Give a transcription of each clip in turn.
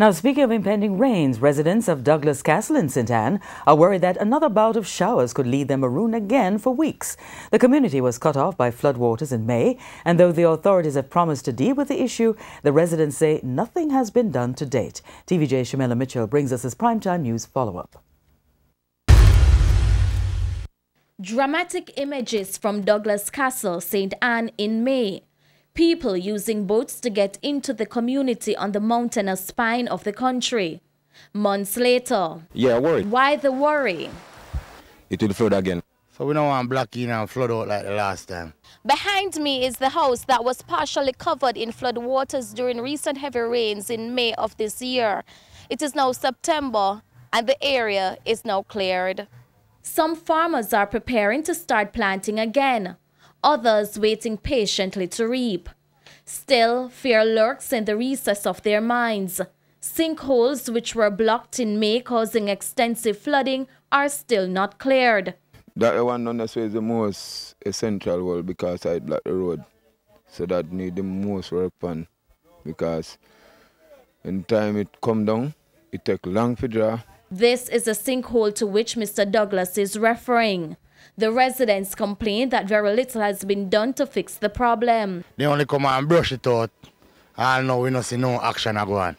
Now, speaking of impending rains, residents of Douglas Castle in St. Anne are worried that another bout of showers could leave them marooned again for weeks. The community was cut off by floodwaters in May, and though the authorities have promised to deal with the issue, the residents say nothing has been done to date. TVJ Shamela Mitchell brings us his primetime news follow-up. Dramatic images from Douglas Castle, St. Anne in May. People using boats to get into the community on the mountainous spine of the country. Months later. Yeah, worried. Why the worry? It will flood again. So we don't want block in and flood out like the last time. Behind me is the house that was partially covered in flood waters during recent heavy rains in May of this year. It is now September and the area is now cleared. Some farmers are preparing to start planting again. Others waiting patiently to reap. Still, fear lurks in the recess of their minds. Sinkholes which were blocked in May causing extensive flooding are still not cleared. That one honestly is the most essential one because I block the road. So that need the most work on because in time it come down, it take long to draw. This is a sinkhole to which Mr. Douglas is referring. The residents complain that very little has been done to fix the problem. They only come and brush it out, and now we don't see no action go on.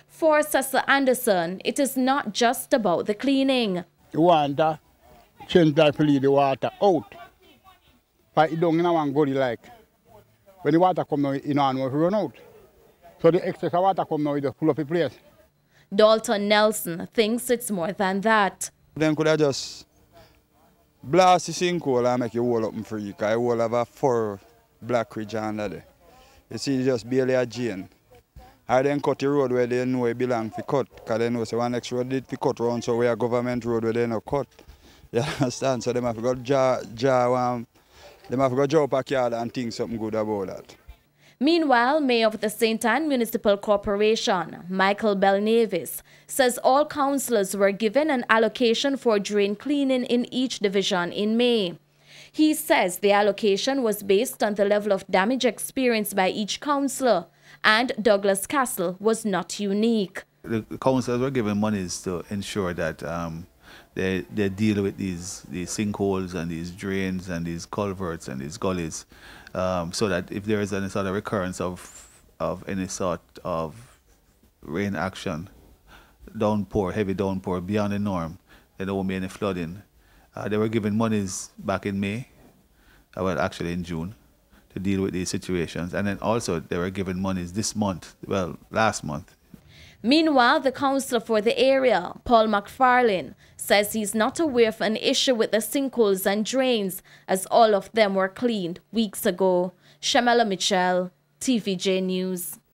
For Cecil Anderson, it is not just about the cleaning. You want to change that to lead the water out. But it don't want to go like. When the water come now, it don't want to run out. So the excess of water come now, it full up the place. Dalton Nelson thinks it's more than that. Then could I just blast the sinkhole and make it wall up and free, because I will have a 4 black ridge under there. You see, just barely a drain. I then cut the road where they know it belongs to cut, because they know so one next road did to cut around, so we are government road where they no cut. You understand? So they have to go they have to go draw up a card and think something good about that. Meanwhile, Mayor of the St. Anne Municipal Corporation, Michael Belnavis, says all councillors were given an allocation for drain cleaning in each division in May. He says the allocation was based on the level of damage experienced by each councillor, and Douglas Castle was not unique. The councillors were given monies to ensure that they deal with these sinkholes and these drains and these culverts and these gullies, so that if there is any sort of recurrence of any sort of rain action, heavy downpour beyond the norm, then there won't be any flooding. They were given monies back in May, well actually in June, to deal with these situations, and then also they were given monies this month, well last month. Meanwhile, the councillor for the area, Paul McFarlane, says he's not aware of an issue with the sinkholes and drains, as all of them were cleaned weeks ago. Shamela Mitchell, TVJ News.